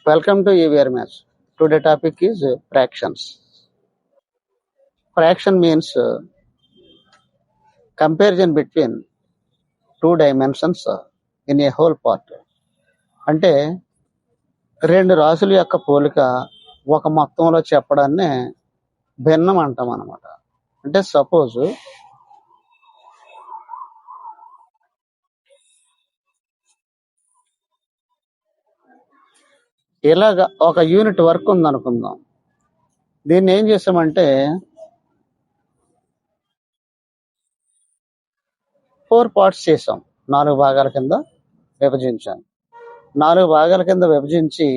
Welcome to EVR Maths. Today topic is fractions. Fraction means comparison between two dimensions in a whole part. అంటే రెండు రాశుల యొక్క పోలిక ఒక మొత్తంలో చెప్పడాన్ని భిన్నం అంటాం అన్నమాట. అంటే సపోజ్ ఇలాగ ఒక యూనిట్ వర్క్ ఉందనుకుందాం. దీన్ని ఏం చేసామంటే 4 పార్ట్స్ చేసాం. 4 భాగాల కింద విభజించాం. 4 భాగాల కింద విభజించి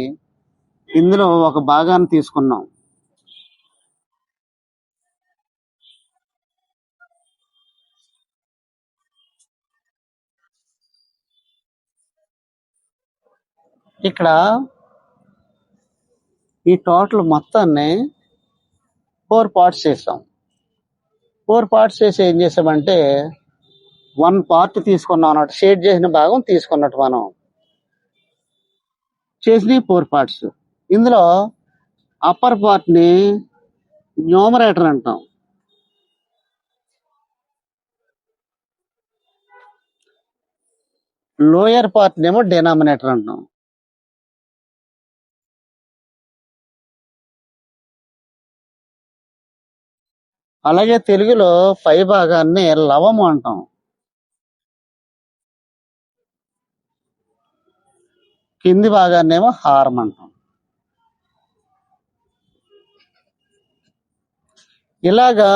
ఇందులో ఒక భాగాన్ని తీసుకున్నాం. ఇక్కడ ఈ టోటల్ మొత్తాన్ని 4 పార్ట్స్ చేసాం. 4 పార్ట్స్ చేసి ఏం చేసామంటే 1 పార్ట్ తీసుకున్నాం అన్నట్టు, షేడ్ చేసిన భాగం తీసుకున్నట్టు మనం చేసిన 4 పార్ట్స్. ఇందులో అప్పర్ పార్ట్ని న్యూమరేటర్ అంటాం, లోయర్ పార్ట్ ఏమో డినామినేటర్ అంటాం. అలాగే తెలుగులో పై భాగాన్ని లవము అంటాం. కింది భాగాన్ని ఏమో హారం అంటాం. ఇలాగా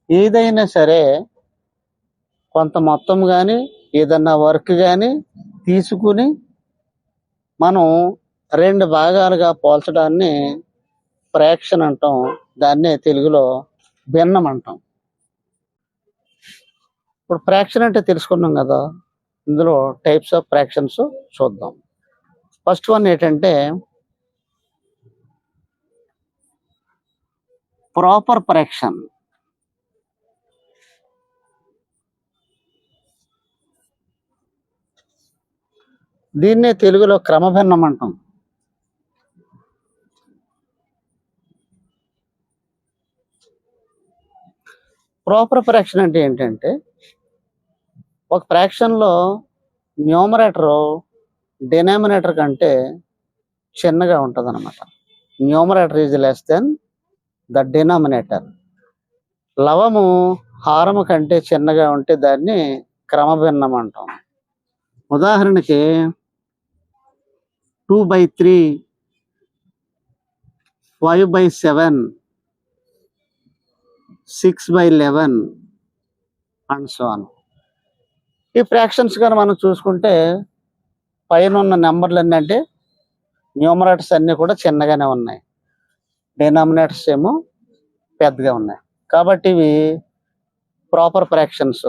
ఏదైనా సరే కొంత మొత్తం కానీ ఏదన్నా వర్క్ కానీ తీసుకుని మనం 2 భాగాలుగా పోల్చడాన్ని ఫ్రాక్షన్ అంటాం. దాన్నే తెలుగులో భిన్నం అంటాం. ఇప్పుడు ఫ్రాక్షన్ అంటే తెలుసుకున్నాం కదా. ఇందులో టైప్స్ ఆఫ్ ఫ్రాక్షన్స్ చూద్దాం. ఫస్ట్ వన్ ఏంటంటే ప్రాపర్ ఫ్రాక్షన్. దీన్నే తెలుగులో క్రమభిన్నం అంటాం. ప్రాపర్ ఫ్రాక్షన్ అంటే ఏంటంటే ఒక ఫ్రాక్షన్లో న్యూమరేటర్ డినామినేటర్ కంటే చిన్నగా ఉంటుంది అనమాట. Numerator is less than the denominator. లవము హారము కంటే చిన్నగా ఉంటే దాన్ని క్రమభిన్నం అంటాం. ఉదాహరణకి 2/3, 5/7, 6/11 అండ్ సో ఆన్. ఈ ఫ్రాక్షన్స్ కానీ మనం చూసుకుంటే పైన ఉన్న నెంబర్లు అన్నీ అంటే న్యూమరేటర్స్ అన్నీ కూడా చిన్నగానే ఉన్నాయి, డినామినేటర్స్ ఏమో పెద్దగా ఉన్నాయి. కాబట్టి ఇవి ప్రాపర్ ఫ్రాక్షన్స్,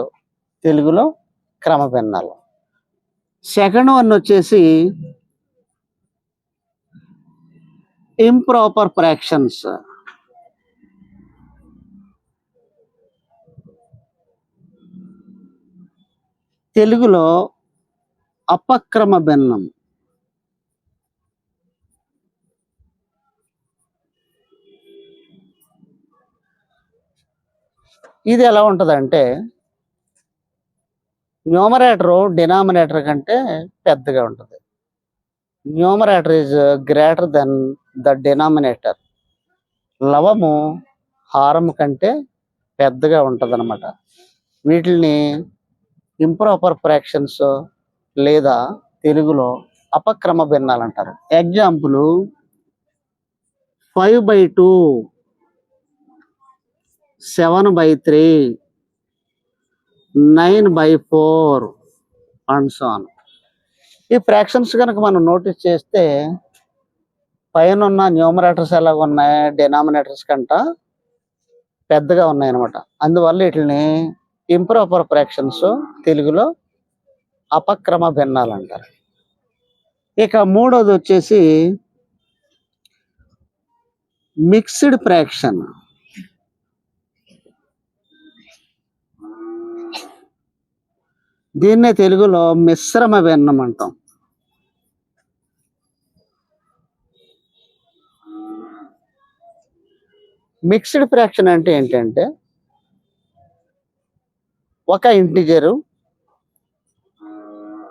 తెలుగులో క్రమభిన్నాలు. సెకండ్ వన్ వచ్చేసి ఇంప్రాపర్ ఫ్రాక్షన్స్. తెలుగులో అపక్రమ భిన్నం. ఇది ఎలా ఉంటుందంటే న్యూమరేటర్ డినామినేటర్ కంటే పెద్దగా ఉంటుంది. Numerator is greater than the denominator. లవము హారము కంటే పెద్దగా ఉంటుంది అనమాట. వీటిని ఇంప్రాపర్ ఫ్రాక్షన్స్ లేదా తెలుగులో అపక్రమ భిన్నాలు అంటారు. Example 5/2, 7/3, 9/4 and so on. ఈ ఫ్రాక్షన్స్ కనుక మనం నోటీస్ చేస్తే పైన ఉన్న న్యూమరేటర్స్ ఎలాగ ఉన్నాయి, డినామినేటర్స్ కంట పెద్దగా ఉన్నాయి అనమాట. అందువల్ల వీటిని ఇంప్రాపర్ ఫ్రాక్షన్స్, తెలుగులో అపక్రమ భిన్నాలు అంటారు. ఇక మూడోది వచ్చేసి మిక్స్డ్ ఫ్రాక్షన్. దీన్నే తెలుగులో మిశ్రమ భిన్నం అంటాం. మిక్స్డ్ ఫ్రాక్షన్ అంటే ఏంటంటే ఒక ఇంటిజరు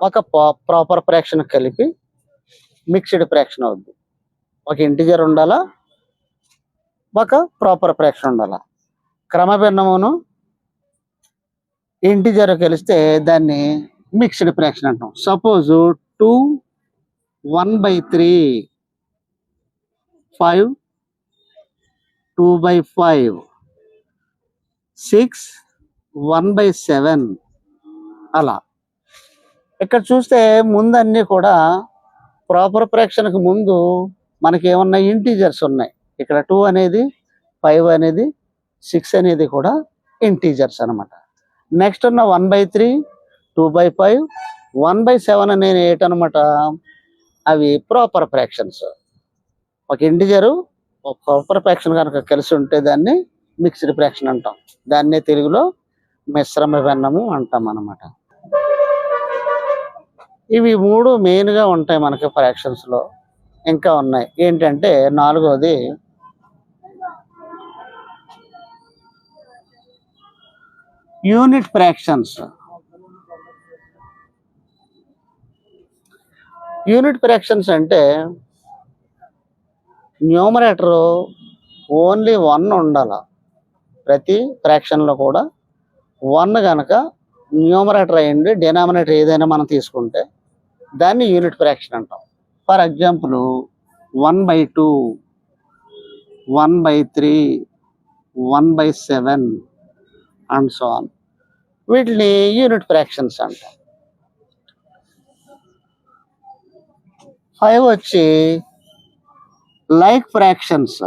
ఒక ప్రాపర్ ఫ్రాక్షన్ కలిపి మిక్స్డ్ ఫ్రాక్షన్ అవుద్ది. ఒక ఇంటిజర్ ఉండాలా, ఒక ప్రాపర్ ఫ్రాక్షన్ ఉండాలా. క్రమభిన్నమును ఇంటిజర్ కలిస్తే దాన్ని మిక్స్డ్ ఫ్రాక్షన్ అంటాం. సపోజ్ 2 1/3, 5 2/5, 6 1/7 అలా. ఇక్కడ చూస్తే ముందు అన్నీ కూడా ప్రాపర్ ఫ్రాక్షన్కి ముందు మనకి ఏమన్నా ఇంటీజర్స్ ఉన్నాయి. ఇక్కడ 2 అనేది, 5 అనేది, 6 అనేది కూడా ఇంటీజర్స్ అనమాట. నెక్స్ట్ ఉన్న 1/3, 2/5, 1/7 అనేది ఏంటనమాట, అవి ప్రాపర్ ఫ్రాక్షన్స్. ఒక ఇంటిజరు ఒక ప్రాపర్ ఫ్రాక్షన్ కనుక కలిసి ఉంటే దాన్ని మిక్స్డ్ ఫ్రాక్షన్ అంటాం. దాన్నే తెలుగులో మిశ్రమ భిన్నము అంటాం అన్నమాట. ఇవి 3 మెయిన్గా ఉంటాయి మనకి ఫ్రాక్షన్స్లో. ఇంకా ఉన్నాయి ఏంటంటే, 4వది యూనిట్ ఫ్రాక్షన్స్. యూనిట్ ఫ్రాక్షన్స్ అంటే న్యూమరేటర్ ఓన్లీ 1 ఉండాల. ప్రతి ఫ్రాక్షన్లో కూడా 1 కనుక న్యూమరేటర్ అయ్యింది, డినామినేటర్ ఏదైనా మనం తీసుకుంటే దాన్ని యూనిట్ ఫ్రాక్షన్ అంటాం. For example 1/2, 1/3, 1/7 and so on. వీటిని యూనిట్ ఫ్రాక్షన్స్ అంటాం. 5 వచ్చి లైక్ ఫ్రాక్షన్స్.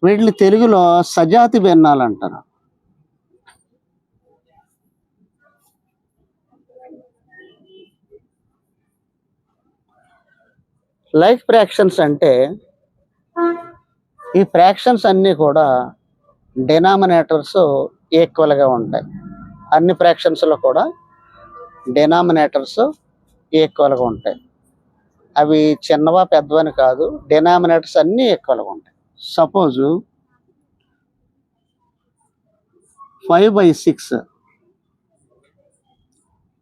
వీటిని తెలుగులో సజాతి భిన్నాలు అంటారు. లైక్ ఫ్రాక్షన్స్ అంటే ఈ ఫ్రాక్షన్స్ అన్నీ కూడా డినామినేటర్స్ ఈక్వల్గా ఉంటాయి. అన్ని ఫ్రాక్షన్స్లో కూడా డినామినేటర్స్ ఈక్వల్గా ఉంటాయి. అవి చిన్నవా పెద్దవని కాదు, డినామినేటర్స్ అన్నీ ఈక్వల్గా ఉంటాయి. సపోజు 5/6,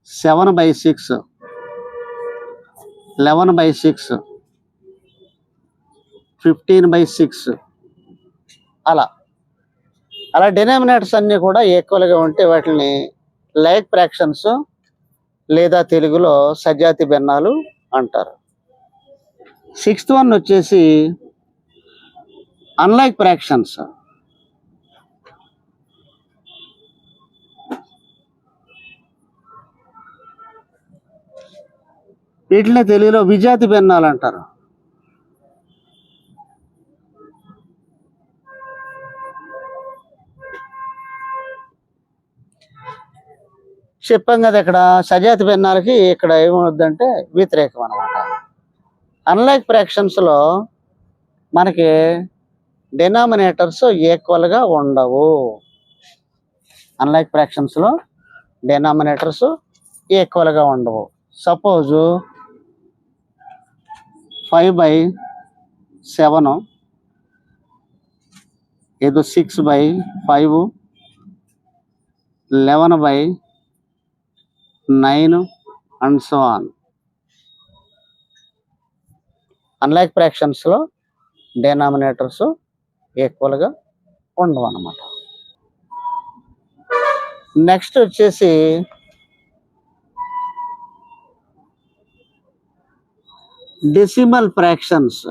7/6, 11/6, 15/6 అలా డినామినేటర్స్ అన్నీ కూడా ఈక్వల్గా ఉంటే వాటిని లైక్ ఫ్రాక్షన్స్ లేదా తెలుగులో సజాతి భిన్నాలు అంటారు. 6th వన్ వచ్చేసి అన్లైక్ ఫ్రాక్షన్స్. వీటిని తెలుగులో విజాతి భిన్నాలు అంటారు. చెప్పాం కదా, ఇక్కడ సజాతి భిన్నాలకి ఇక్కడ ఏమవుద్దంటే వ్యతిరేకం అనమాట. అన్లైక్ ఫ్రాక్షన్స్లో మనకి డినామినేటర్స్ ఈక్వల్గా ఉండవు. అన్లైక్ ఫ్రాక్షన్స్లో డినామినేటర్స్ ఈక్వల్గా ఉండవు. సపోజు 5/7, ఏదో 6/5, 11/9 అండ్ సో ఆన్. అన్లైక్ ఫ్రాక్షన్స్లో డినామినేటర్స్ ఈక్వల్గా ఉండవు అన్నమాట. నెక్స్ట్ వచ్చేసి డెసిమల్ ఫ్రాక్షన్స్.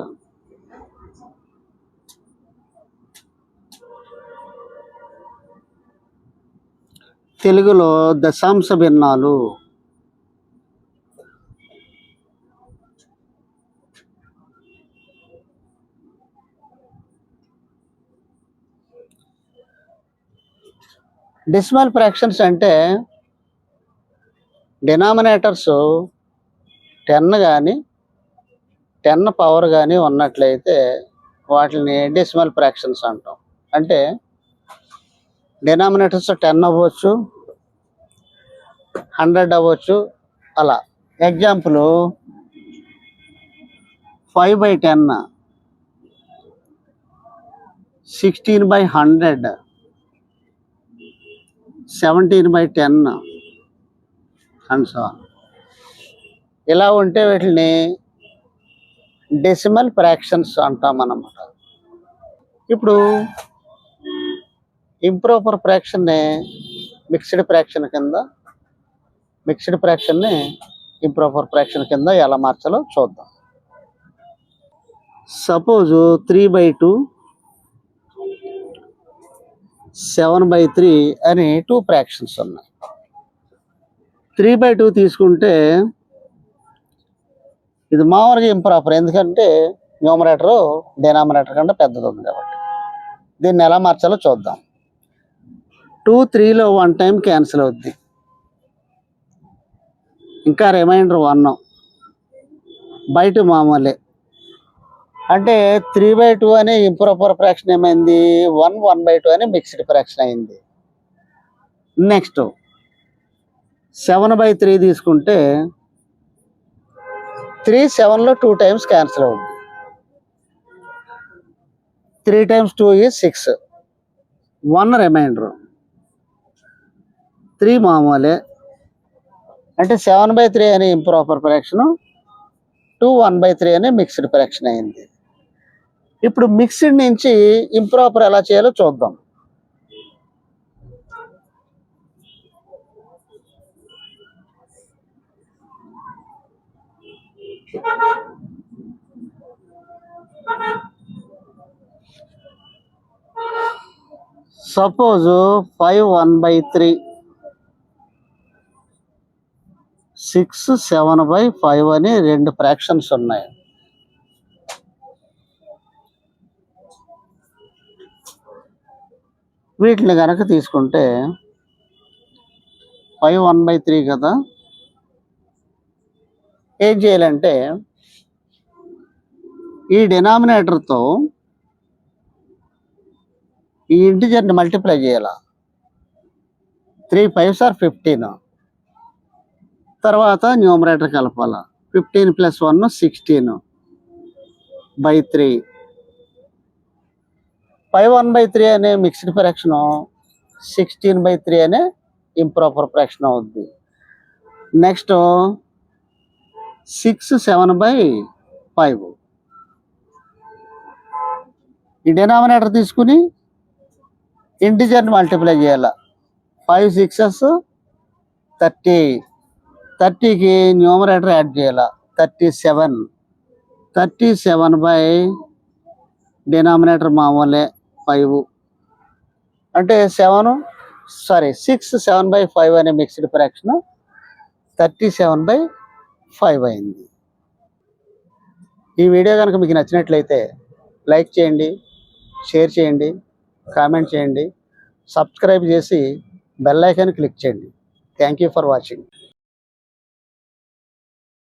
తెలుగులో దశాంశ భిన్నాలు. డెసిమల్ ఫ్రాక్షన్స్ అంటే డినామినేటర్స్ 10 కానీ 10 పవర్ కానీ ఉన్నట్లయితే వాటిని డెసిమల్ ఫ్రాక్షన్స్ అంటాం. అంటే డినామినేటర్స్ 10 అవ్వచ్చు, 100 అవ్వచ్చు అలా. Example 5/10, 16/100, 17/10 and so on. ఇలా ఉంటే వీటిని డెసిమల్ ఫ్రాక్షన్స్ అంటాం అన్నమాట. ఇప్పుడు ఇంప్రాపర్ ఫ్రాక్షన్ని మిక్స్డ్ ఫ్రాక్షన్ని ఇంప్రాపర్ ఫ్రాక్షన్ కింద ఎలా మార్చాలో చూద్దాం. సపోజు 3/2, 7/3 అని 2 ఫ్రాక్షన్స్ ఉన్నాయి. 3/2 తీసుకుంటే ఇది మామూలుగా ఇంప్రాపర్, ఎందుకంటే న్యూమరేటర్ డినామినేటర్ కంటే పెద్దది ఉంది కాబట్టి. దీన్ని ఎలా మార్చాలో చూద్దాం. 2 3లో 1 టైం క్యాన్సిల్ అవుద్ది, ఇంకా రిమైండర్ 1. బయట మామూలే, అంటే 3/2 అనే ఇంప్రాపర్ ఫ్రాక్షన్ ఏమైంది, 1/2 అని మిక్స్డ్ ఫ్రాక్షన్ అయింది. నెక్స్ట్ 7/3 తీసుకుంటే 3 7లో 2 టైమ్స్ క్యాన్సిల్ అవుద్ది. 3 times 2 is 6, 1 రిమైండర్, 3 మామూలే, అంటే 7/3 అనే ఇంప్రాపర్ ఫ్రాక్షన్ 1/3 అనే మిక్స్డ్ ఫ్రాక్షన్ అయింది. ఇప్పుడు మిక్స్డ్ నుంచి ఇంప్రాపర్ ఎలా చేయాలో చూద్దాం. సపోజ్ 5 1/3, 6 7/5 అని 2 ఫ్రాక్షన్స్ ఉన్నాయి. వీటిని కనుక తీసుకుంటే 5 1/3 కదా, ఏం చేయాలంటే ఈ డినామినేటర్తో ఈ ఇంటిజర్ని మల్టిప్లై చేయాల. 3 5s are 15, తర్వాత న్యూమరేటర్ కలపాల. 15 + 1 16/3. 5 1/3 అనే మిక్స్డ్ ఫ్రాక్షన్ 16/3 అనే ఇంప్రాపర్ ఫ్రాక్షన్ అవుద్ది. నెక్స్ట్ 6 7/5. ఈ డినామినేటర్ తీసుకుని ఇంటిజర్ని మల్టిప్లై చేయాల. 5 6s 30, 30కి న్యూమరేటర్ యాడ్ చేయాల. 37, 37 డినామినేటర్ మామూలే 5, అంటే 6 7/5 అనే మిక్స్డ్ ఫ్రాక్షన్ 37/5 అయింది. ఈ వీడియో కనుక మీకు నచ్చినట్లయితే లైక్ చేయండి, షేర్ చేయండి, కామెంట్ చేయండి, సబ్స్క్రైబ్ చేసి బెల్ ఐకాన్ క్లిక్ చేయండి. Thank you for watching.